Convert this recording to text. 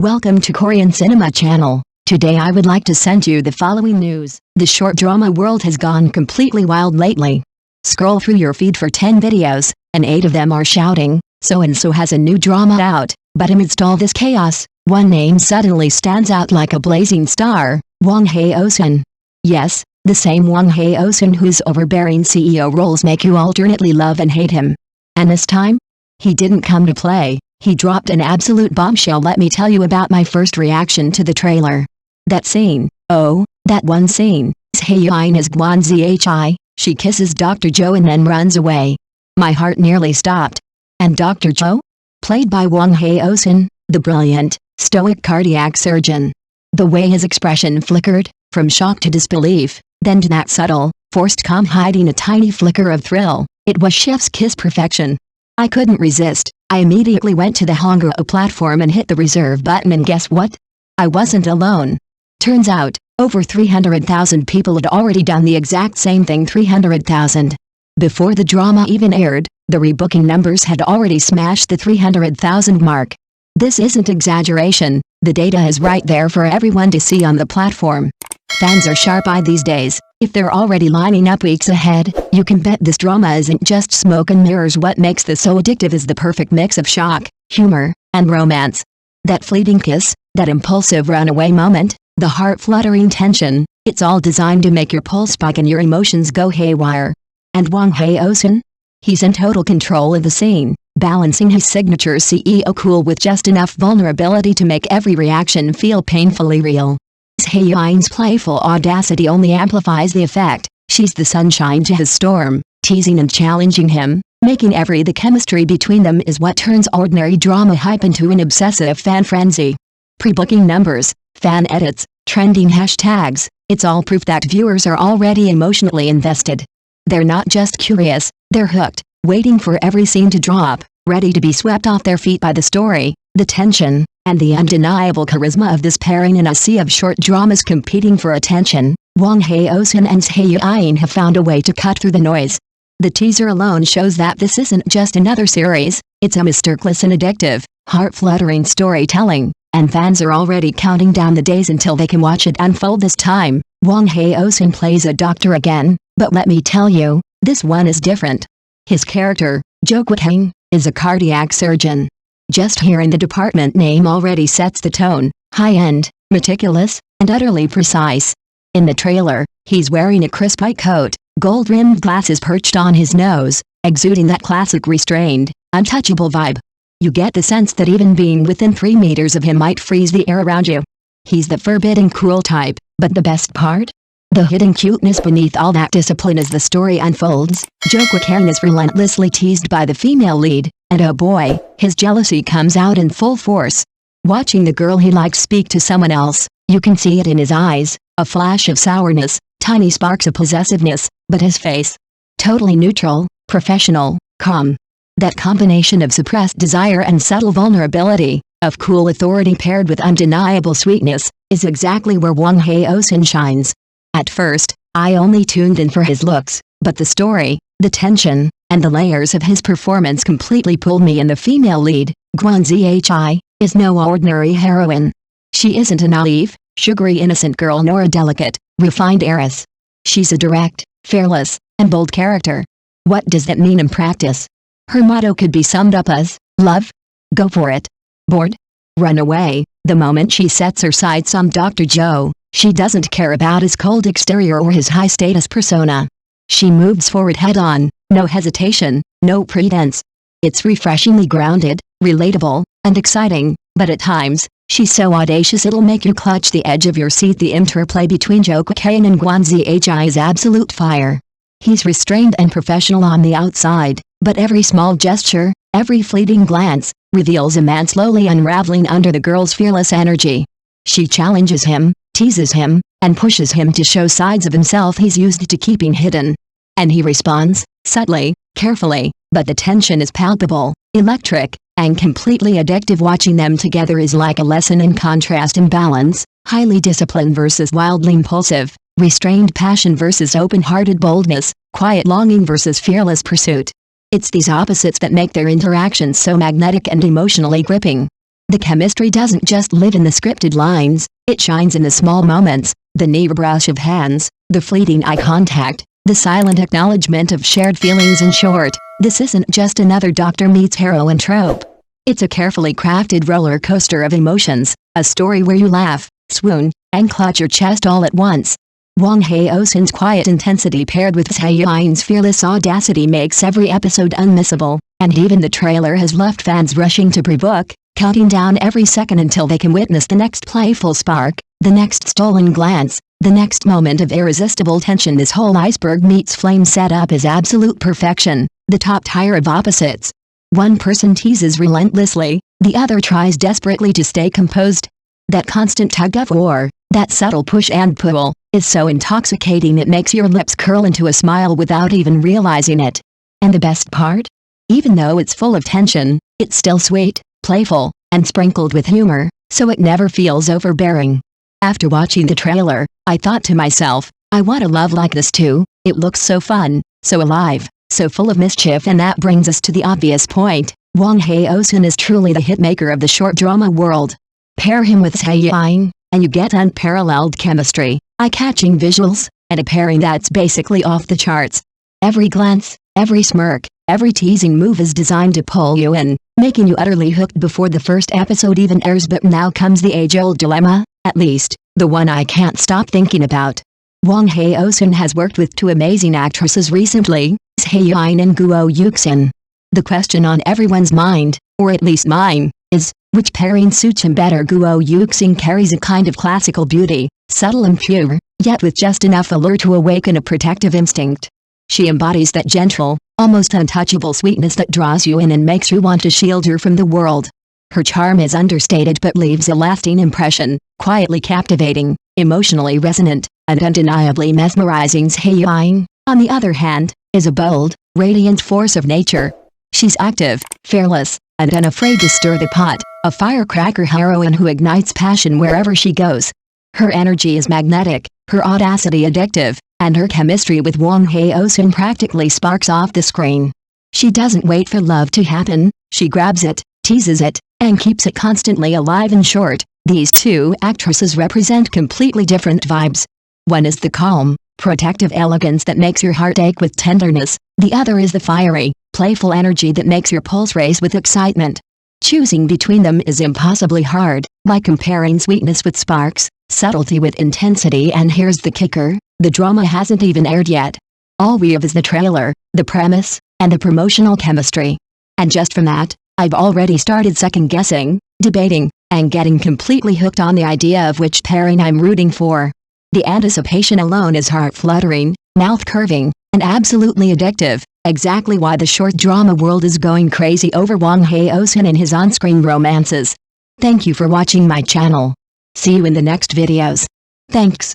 Welcome to Korean Cinema Channel. Today I would like to send you the following news. The short drama world has gone completely wild lately. Scroll through your feed for 10 videos, and 8 of them are shouting, so-and-so has a new drama out. But amidst all this chaos, one name suddenly stands out like a blazing star, Wang Hao. Yes, the same Wang Hao whose overbearing CEO roles make you alternately love and hate him. And this time? He didn't come to play. He dropped an absolute bombshell. Let me tell you about my first reaction to the trailer. That scene, oh, that one scene, Zhai Yiying as Guan Zhi. She kisses Dr. Zhou and then runs away. My heart nearly stopped. And Dr. Zhou? Played by Wang Hao, the brilliant, stoic cardiac surgeon. The way his expression flickered, from shock to disbelief, then to that subtle, forced calm hiding a tiny flicker of thrill, it was chef's kiss perfection. I couldn't resist. I immediately went to the Hangul platform and hit the reserve button, and guess what? I wasn't alone. Turns out, over 300,000 people had already done the exact same thing. 300,000. Before the drama even aired, the rebooking numbers had already smashed the 300,000 mark. This isn't exaggeration, the data is right there for everyone to see on the platform. Fans are sharp-eyed these days. If they're already lining up weeks ahead, you can bet this drama isn't just smoke and mirrors. What makes this so addictive is the perfect mix of shock, humor, and romance. That fleeting kiss, that impulsive runaway moment, the heart-fluttering tension, it's all designed to make your pulse spike and your emotions go haywire. And Wang Hao, he's in total control of the scene, balancing his signature CEO cool with just enough vulnerability to make every reaction feel painfully real. Zhai Yiying's playful audacity only amplifies the effect. She's the sunshine to his storm, teasing and challenging him, making the chemistry between them is what turns ordinary drama hype into an obsessive fan frenzy. Pre-booking numbers, fan edits, trending hashtags, it's all proof that viewers are already emotionally invested. They're not just curious, they're hooked, waiting for every scene to drop, ready to be swept off their feet by the story, the tension, and the undeniable charisma of this pairing. In a sea of short dramas competing for attention, Wang Hao and Zhai Yiying have found a way to cut through the noise. The teaser alone shows that this isn't just another series, it's a masterclass in addictive, heart-fluttering storytelling, and fans are already counting down the days until they can watch it unfold. This time, Wang Hao plays a doctor again, but let me tell you, this one is different. His character, Hae-in, is a cardiac surgeon. Just hearing the department name already sets the tone, high-end, meticulous, and utterly precise. In the trailer, he's wearing a crisp white coat, gold-rimmed glasses perched on his nose, exuding that classic restrained, untouchable vibe. You get the sense that even being within 3 meters of him might freeze the air around you. He's the forbidding cool type, but the best part? The hidden cuteness beneath all that discipline. As the story unfolds, Hae-in is relentlessly teased by the female lead, and oh boy, his jealousy comes out in full force. Watching the girl he likes speak to someone else, you can see it in his eyes, a flash of sourness, tiny sparks of possessiveness, but his face, totally neutral, professional, calm. That combination of suppressed desire and subtle vulnerability, of cool authority paired with undeniable sweetness, is exactly where Wang Hao shines. At first, I only tuned in for his looks, but the story, the tension, and the layers of his performance completely pulled me in. The female lead, Guan Zhi, is no ordinary heroine. She isn't a naive, sugary innocent girl nor a delicate, refined heiress. She's a direct, fearless, and bold character. What does that mean in practice? Her motto could be summed up as, love? Go for it. Bored? Run away. The moment she sets her sights on Dr. Zhou, she doesn't care about his cold exterior or his high-status persona. She moves forward head-on, no hesitation, no pretense. It's refreshingly grounded, relatable, and exciting, but at times, she's so audacious it'll make you clutch the edge of your seat. The interplay between Hae-in and Guan Zhi is absolute fire. He's restrained and professional on the outside, but every small gesture, every fleeting glance, reveals a man slowly unraveling under the girl's fearless energy. She challenges him, teases him, and pushes him to show sides of himself he's used to keeping hidden. And he responds, subtly, carefully, but the tension is palpable, electric, and completely addictive. Watching them together is like a lesson in contrast and balance, highly disciplined versus wildly impulsive, restrained passion versus open-hearted boldness, quiet longing versus fearless pursuit. It's these opposites that make their interactions so magnetic and emotionally gripping. The chemistry doesn't just live in the scripted lines, it shines in the small moments, the near brush of hands, the fleeting eye contact, the silent acknowledgement of shared feelings. In short, this isn't just another doctor meets heroine trope. It's a carefully crafted roller coaster of emotions, a story where you laugh, swoon, and clutch your chest all at once. Wang Hao's quiet intensity paired with Zhai Yiying's fearless audacity makes every episode unmissable, and even the trailer has left fans rushing to pre-book, counting down every second until they can witness the next playful spark, the next stolen glance, the next moment of irresistible tension. This whole iceberg meets flame setup is absolute perfection, the top tier of opposites. One person teases relentlessly, the other tries desperately to stay composed. That constant tug-of-war, that subtle push and pull, is so intoxicating it makes your lips curl into a smile without even realizing it. And the best part? Even though it's full of tension, it's still sweet, playful, and sprinkled with humor, so it never feels overbearing. After watching the trailer, I thought to myself, I want a love like this too. It looks so fun, so alive, so full of mischief. And that brings us to the obvious point. Wang Hao is truly the hitmaker of the short drama world. Pair him with Zhai Yiying, and you get unparalleled chemistry, eye-catching visuals, and a pairing that's basically off the charts. Every glance, every smirk, every teasing move is designed to pull you in, making you utterly hooked before the first episode even airs. But now comes the age-old dilemma, at least, the one I can't stop thinking about. Wang Hao has worked with two amazing actresses recently, Zhai Yiying and Guo Yuxin. The question on everyone's mind, or at least mine, is, which pairing suits him better? Guo Yuxin carries a kind of classical beauty, subtle and pure, yet with just enough allure to awaken a protective instinct. She embodies that gentle, almost untouchable sweetness that draws you in and makes you want to shield her from the world. Her charm is understated but leaves a lasting impression, quietly captivating, emotionally resonant, and undeniably mesmerizing. Zhai Yiying, on the other hand, is a bold, radiant force of nature. She's active, fearless, and unafraid to stir the pot, a firecracker heroine who ignites passion wherever she goes. Her energy is magnetic, her audacity addictive, and her chemistry with Wang Hao practically sparks off the screen. She doesn't wait for love to happen, she grabs it, teases it, and keeps it constantly alive. In short, these two actresses represent completely different vibes. One is the calm, protective elegance that makes your heart ache with tenderness, the other is the fiery, playful energy that makes your pulse race with excitement. Choosing between them is impossibly hard, like comparing sweetness with sparks, subtlety with intensity. And here's the kicker, the drama hasn't even aired yet. All we have is the trailer, the premise, and the promotional chemistry. And just from that, I've already started second-guessing, debating, and getting completely hooked on the idea of which pairing I'm rooting for. The anticipation alone is heart-fluttering, mouth-curving, and absolutely addictive, exactly why the short drama world is going crazy over Wang Hao and his on-screen romances. Thank you for watching my channel. See you in the next videos. Thanks.